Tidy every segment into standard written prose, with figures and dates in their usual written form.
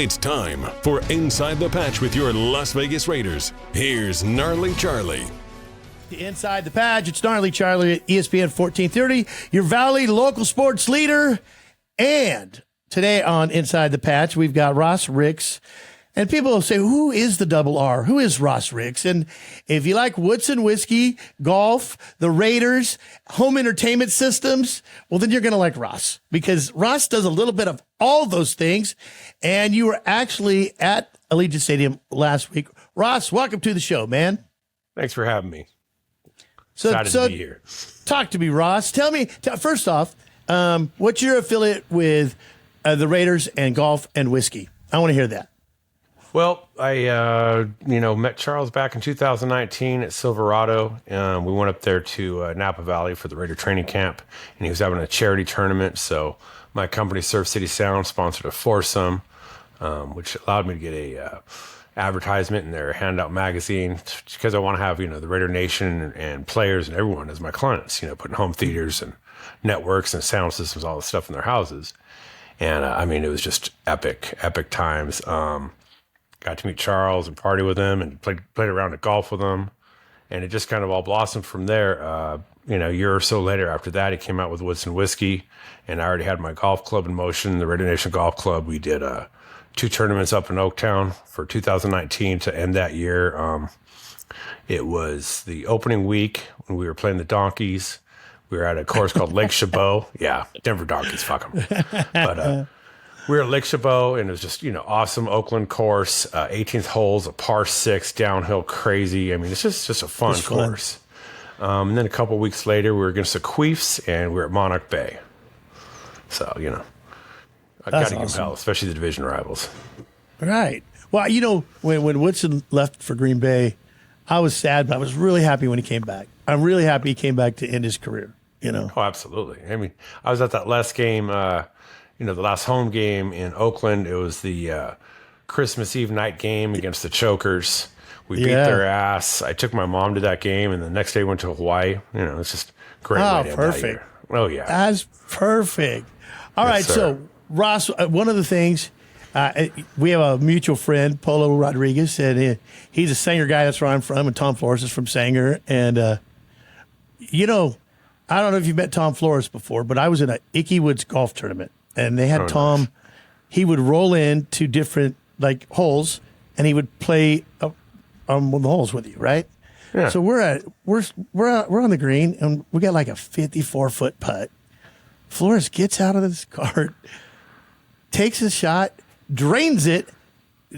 It's time for Inside the Patch with your Las Vegas Raiders. Here's Gnarley Charley. Inside the Patch, it's Gnarley Charley at ESPN 1430, your Valley local sports leader. And today on Inside the Patch, we've got Ross Ricks. And people will say, who is the double R? Who is Ross Ricks? And if you like Woodson whiskey, golf, the Raiders, home entertainment systems, well, then you're going to like Ross, because Ross does a little bit of all those things. And you were actually at Allegiant Stadium last week. Ross, welcome to the show, man. Thanks for having me. Excited to be here. Talk to me, Ross. Tell me, first off, what's your affiliate with the Raiders and golf and whiskey? I want to hear that. Well, I met Charles back in 2019 at Silverado. We went up there to Napa Valley for the Raider training camp, and he was having a charity tournament. So my company, Surf City Sound, sponsored a foursome, which allowed me to get a advertisement in their handout magazine, because I want to have the Raider Nation and players and everyone as my clients. Putting home theaters and networks and sound systems, all this stuff in their houses. And it was just epic times. Got to meet Charles and party with him and played around at golf with him. And it just kind of all blossomed from there. A year or so later after that, he came out with Woodson Whiskey, and I already had my golf club in motion, the Raider Nation Golf Club. We did 2 tournaments up in Oaktown for 2019 to end that year. It was the opening week when we were playing the Donkeys. We were at a course called Lake Chabot. Yeah, Denver Donkeys, fuck them. But we were at Lake Chabot, and it was just, awesome Oakland course, 18th holes, a par 6, downhill, crazy. It's just a fun course. And then a couple weeks later, we were against the Queefs, and we were at Monarch Bay. So, I got to give them hell, especially the division rivals. Right. Well, when Woodson left for Green Bay, I was sad, but I was really happy when he came back. I'm really happy he came back to end his career, Oh, absolutely. I was at that last game, the last home game in Oakland. It was the Christmas Eve night game against the Chokers. We beat their ass. I took my mom to that game, and the next day went to Hawaii. It's just great. Oh, perfect. Oh, yeah. That's perfect. All right, sir. So, Ross, one of the things, we have a mutual friend, Polo Rodriguez, and he's a Sanger guy. That's where I'm from, and Tom Flores is from Sanger. And, I don't know if you've met Tom Flores before, but I was in a Icky Woods golf tournament, and they had Tom. Nice. He would roll in to different holes, and he would play on the holes with you, right? Yeah. So we're on the green, and we got a 54-foot putt. Flores gets out of his cart, takes a shot, drains it,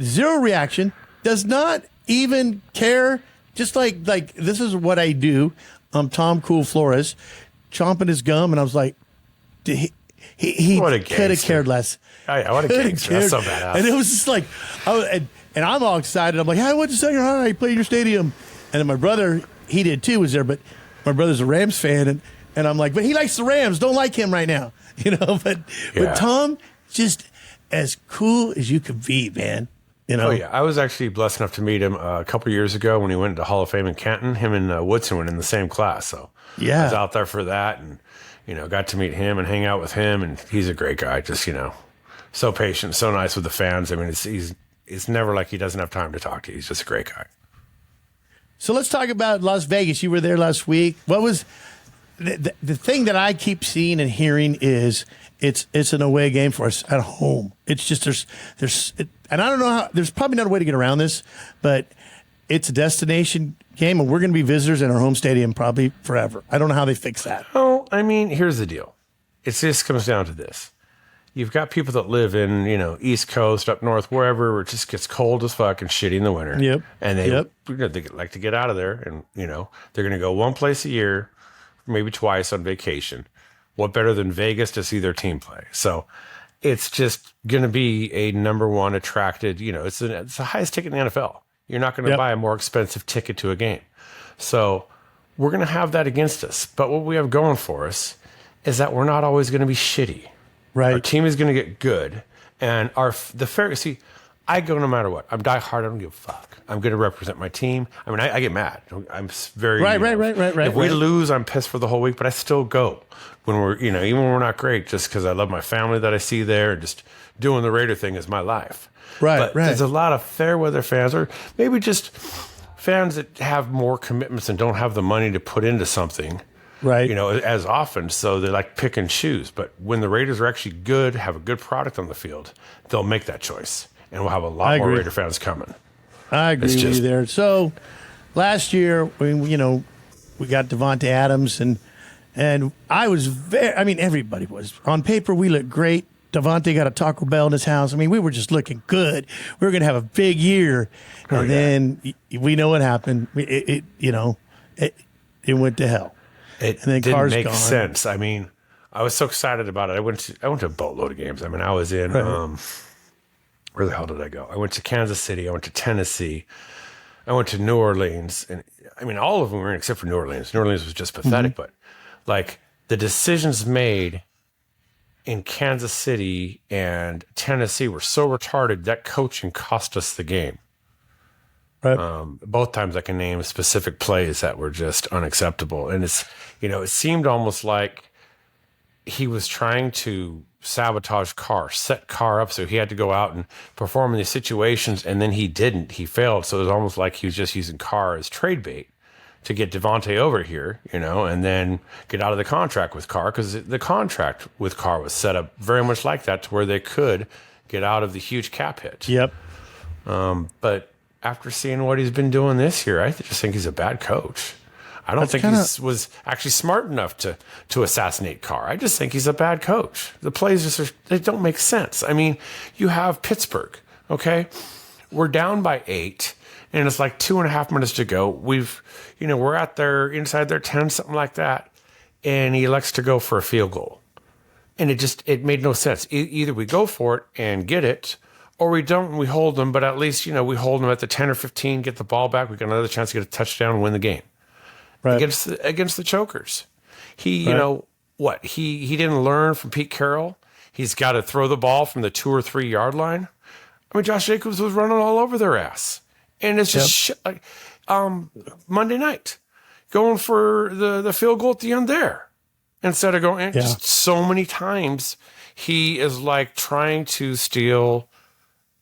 zero reaction, does not even care. Just like this is what I do. I'm Tom Cool Flores, chomping his gum, and I was like, he could have cared less. Oh, yeah, what a gangster. That's so badass. And it was just and I'm all excited. I'm like, hey, I went to Sanger High, I played your stadium. And then my brother, he did too, was there, but my brother's a Rams fan, and I'm like, but he likes the Rams. Don't like him right now, But Tom, just as cool as you could be, man. Oh yeah, I was actually blessed enough to meet him a couple of years ago when he went to Hall of Fame in Canton. Him and Woodson were in the same class, so I was out there for that, and got to meet him and hang out with him. And he's a great guy, just so patient, so nice with the fans. It's never like he doesn't have time to talk to you. He's just a great guy. So let's talk about Las Vegas. You were there last week. What was the thing that I keep seeing and hearing is it's an away game for us at home. It's just and I don't know how. There's probably not a way to get around this, but it's a destination game, and we're going to be visitors in our home stadium probably forever. I don't know how they fix that. Oh, here's the deal. It just comes down to this. You've got people that live in, East Coast, up north, wherever, where it just gets cold as fuck and shitty in the winter. Yep. And they like to get out of there, and, they're going to go one place a year, maybe twice on vacation. What better than Vegas to see their team play? So it's just going to be a number one attracted, it's the highest ticket in the NFL. You're not going to buy a more expensive ticket to a game. So we're going to have that against us. But what we have going for us is that we're not always going to be shitty. Right. Our team is going to get good. And I go no matter what. I'm diehard. I don't give a fuck. I'm going to represent my team. I mean, I get mad. I'm very right. If we lose, I'm pissed for the whole week. But I still go when we're even when we're not great, just because I love my family that I see there, and just doing the Raider thing is my life. But there's a lot of fair weather fans, or maybe just fans that have more commitments and don't have the money to put into something. Right. As often. So they like pick and choose. But when the Raiders are actually good, have a good product on the field, they'll make that choice. And we'll have a lot more Raider fans coming. I agree with you there. So last year, we got Devontae Adams, and I was everybody was. On paper, we looked great. Devontae got a Taco Bell in his house. I mean, we were just looking good. We were going to have a big year. And then we know what happened. It went to hell. It didn't make sense. I mean, I was so excited about it. I went to a boatload of games. I mean, I was in where the hell did I go? I went to Kansas City. I went to Tennessee. I went to New Orleans. And I mean, all of them were in except for New Orleans. New Orleans was just pathetic. But like the decisions made in Kansas City and Tennessee were so retarded that coaching cost us the game. Right. Both times I can name specific plays that were just unacceptable. And it seemed almost like he was trying to sabotage Carr, set Carr up so he had to go out and perform in these situations, and then he didn't. He failed. So it was almost like he was just using Carr as trade bait to get Devontae over here, and then get out of the contract with Carr, because the contract with Carr was set up very much like that to where they could get out of the huge cap hit. Yep. But after seeing what he's been doing this year, I just think he's a bad coach. I don't think he was actually smart enough to assassinate Carr. I just think he's a bad coach. The plays they don't make sense. I mean, you have Pittsburgh, okay? We're down by 8, and it's like 2.5 minutes to go. We're at inside their 10, something like that, and he elects to go for a field goal. And it made no sense. Either we go for it and get it, or we don't and we hold them, but at least, we hold them at the 10 or 15, get the ball back. We got another chance to get a touchdown and win the game. Right. Against the chokers. He didn't learn from Pete Carroll. He's got to throw the ball from the 2 or 3 yard line. I mean, Josh Jacobs was running all over their ass. And it's just shit like Monday night, going for the field goal at the end there. Instead of going, just so many times, he is like trying to steal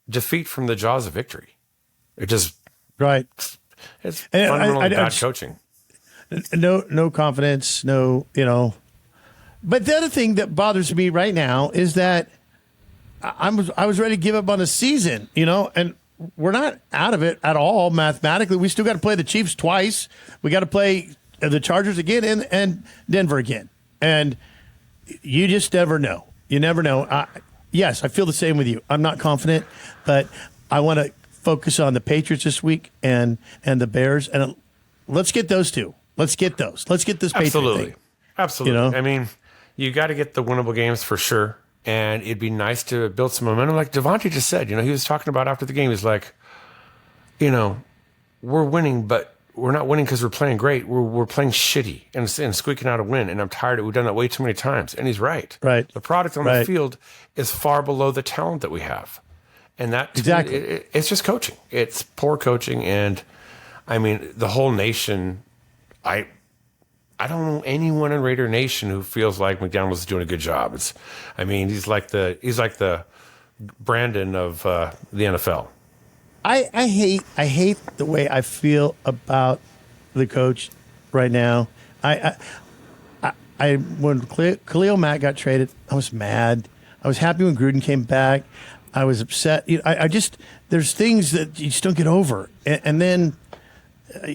defeat from the jaws of victory. It just, it's fundamentally bad coaching. No confidence, But the other thing that bothers me right now is that I was ready to give up on the season, and we're not out of it at all mathematically. We still got to play the Chiefs twice. We got to play the Chargers again and Denver again. And you just never know. You never know. Yes, I feel the same with you. I'm not confident, but I want to focus on the Patriots this week and the Bears. And let's get those two. Let's get those. Let's get this Patriot thing. Absolutely. I mean, you got to get the winnable games for sure. And it'd be nice to build some momentum. Like Devontae just said, he was talking about after the game, he's like, we're winning, but we're not winning because we're playing great. We're playing shitty and squeaking out a win. And I'm tired. We've done that way too many times. And he's right. Right. The product on the field is far below the talent that we have. And that, exactly. It's just coaching. It's poor coaching. And I mean, the whole nation, I don't know anyone in Raider Nation who feels like McDaniels is doing a good job. He's like the Brandon of the NFL. I hate the way I feel about the coach right now. When Khalil Mack got traded, I was mad. I was happy when Gruden came back. I was upset. There's things that you just don't get over, and then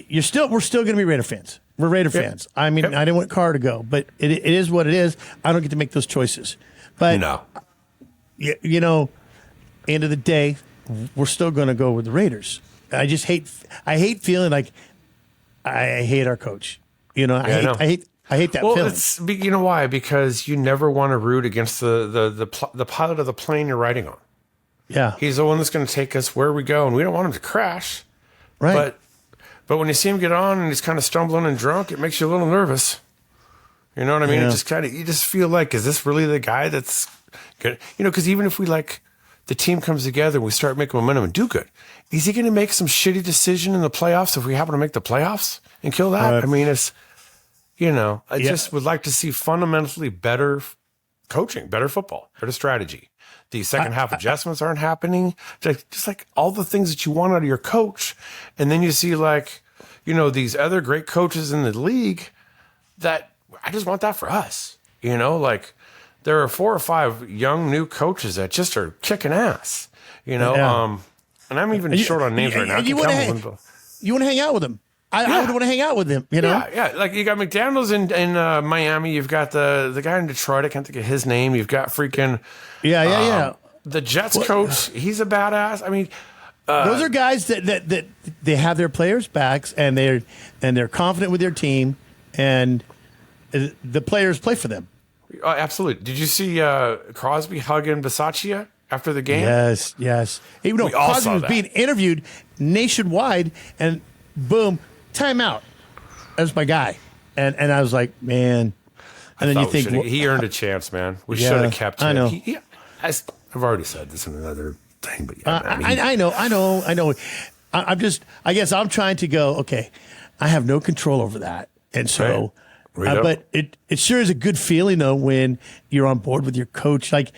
we're still going to be Raider fans. We're Raider fans. I mean, I didn't want Carr to go, but it is what it is. I don't get to make those choices. But, no. End of the day, we're still going to go with the Raiders. I hate feeling like I hate our coach. I hate that feeling. You know why? Because you never want to root against the pilot of the plane you're riding on. Yeah. He's the one that's going to take us where we go, and we don't want him to crash. Right. But when you see him get on and he's kind of stumbling and drunk, it makes you a little nervous. You know what I mean? Yeah. It just you just feel like, is this really the guy that's good? Because even if we the team comes together and we start making momentum and do good. Is he going to make some shitty decision in the playoffs if we happen to make the playoffs and kill that? I mean, it's, I just would like to see fundamentally better coaching, better football, better strategy. The second half adjustments aren't happening. Just like all the things that you want out of your coach. And then you see these other great coaches in the league that I just want that for us. There are 4 or 5 young new coaches that just are kicking ass, and I'm even short on names right now. You want to hang out with them. I would want to hang out with them, Yeah. Like you got McDaniels in Miami. You've got the guy in Detroit. I can't think of his name. You've got freaking the Jets coach. He's a badass. I mean, those are guys that they have their players' backs and they're confident with their team, and the players play for them. Absolutely. Did you see Crosby hugging Bisaccia after the game? Yes. Even though Crosby was being interviewed nationwide, and boom, timeout. That's my guy. And I was like, man. And then you think he earned a chance, man. We should have kept him. I know. I've already said this in another thing, but I know. I guess I'm trying to go, okay, I have no control over that. And so, but it sure is a good feeling, though, when you're on board with your coach. Like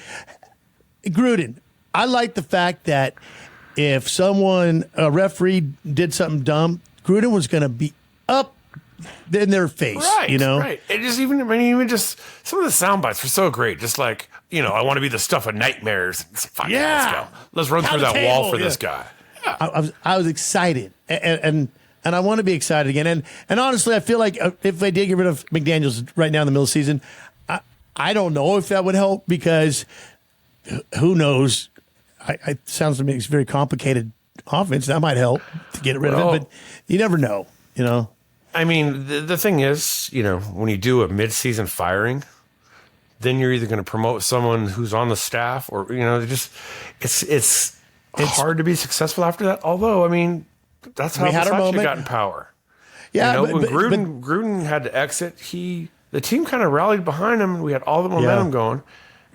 Gruden, I like the fact that if a referee did something dumb, Gruden was going to be up in their face, Right. It just even just some of the sound bites were so great. Just like, I want to be the stuff of nightmares. Fine, let's go. Let's run through that wall for this guy. Yeah. I was excited, and I want to be excited again. And honestly, I feel like if they did get rid of McDaniels right now in the middle of the season, I don't know if that would help, because who knows? It sounds to me it's a very complicated offense. That might help to get rid of it, but you never know, I mean, the thing is, when you do a mid-season firing, then you're either going to promote someone who's on the staff or, it's hard to be successful after that. Although, I mean, that's how Versace got in power. Yeah, when Gruden had to exit, the team kind of rallied behind him, and we had all the momentum going.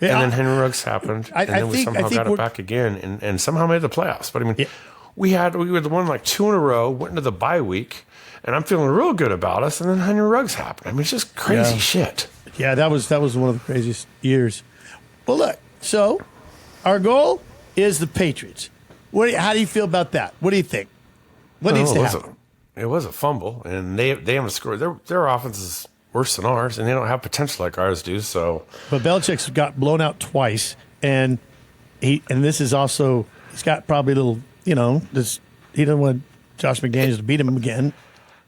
Yeah, and then Henry Ruggs happened, and then we somehow got it back again, and somehow made the playoffs. But I mean, we were won like 2 in a row, went into the bye week, and I'm feeling real good about us. And then Henry Ruggs happened. I mean, it's just crazy shit. Yeah, that was one of the craziest years. Well, look, so our goal is the Patriots. How do you feel about that? What do you think? What needs to happen? It was a fumble, and they haven't scored. Their offense is worse than ours, and they don't have potential like ours do. So, but Belichick's got blown out twice, and this is also he's got probably a little, he doesn't want Josh McDaniels to beat him again.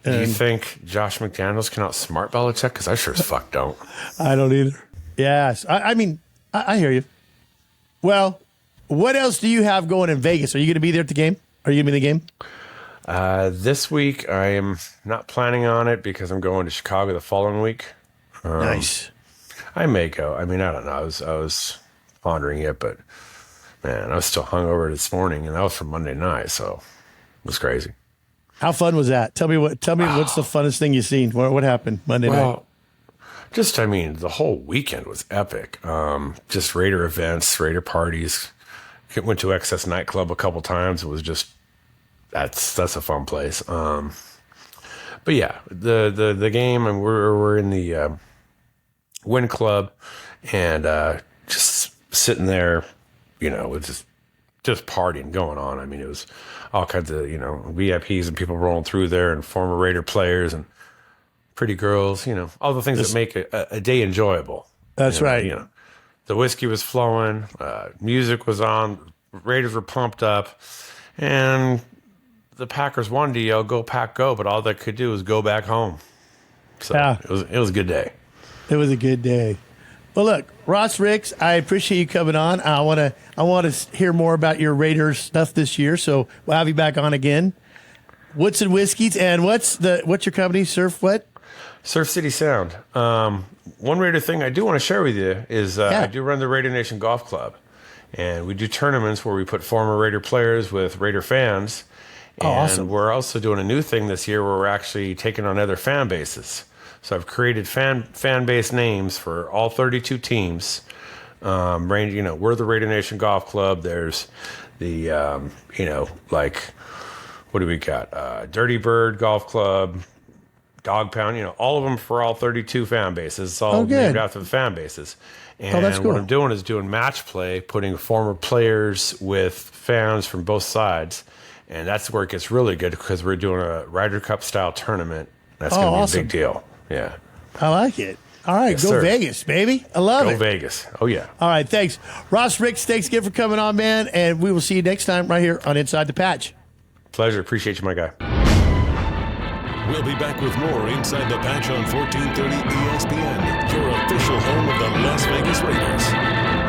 Do you think Josh McDaniels can outsmart Belichick? Because I sure as fuck don't. I don't either. Yes, I mean, I hear you. Well, what else do you have going in Vegas? Are you going to be there at the game? Are you going to be in the game? This week, I am not planning on it because I'm going to Chicago the following week. Nice. I may go. I mean, I don't know. I was pondering it, but man, I was still hungover this morning, and that was from Monday night, so it was crazy. How fun was that? Tell me what's the funnest thing you've seen? What happened Monday night? The whole weekend was epic. Just Raider events, Raider parties. Went to Excess nightclub a couple times. It was just that's a fun place. But yeah, the game, and we're in the Win Club, and just sitting there, with just partying going on. I mean, it was all kinds of VIPs and people rolling through there, and former Raider players and pretty girls. All the things that make a day enjoyable. That's right. The whiskey was flowing, music was on, Raiders were pumped up, and the Packers wanted to yell, "Go Pack, go!" But all they could do was go back home. So it was a good day. It was a good day. Well, look, Ross Ricks, I appreciate you coming on. I want to hear more about your Raiders stuff this year, so we'll have you back on again. What's in Whiskeys, and what's your company? Surf what? Surf City Sound. One Raider thing I do want to share with you is I do run the Raider Nation Golf Club, and we do tournaments where we put former Raider players with Raider fans. And awesome. We're also doing a new thing this year where we're actually taking on other fan bases. So I've created fan base names for all 32 teams. We're the Raider Nation Golf Club. There's the, what do we got? Dirty Bird Golf Club, Dog Pound, all of them for all 32 fan bases. It's all named after the fan bases. And that's cool. What I'm doing is doing match play, putting former players with fans from both sides. And that's where it gets really good because we're doing a Ryder Cup style tournament. That's going to be awesome. a big deal. Yeah. I like it. All right, Yes, go sir. Vegas, baby. I love it. Go Vegas. Oh, yeah. All right, thanks. Ross Ricks, thanks again for coming on, man. And we will see you next time right here on Inside the Patch. Pleasure. Appreciate you, my guy. We'll be back with more Inside the Patch on 1430 ESPN, your official home of the Las Vegas Raiders.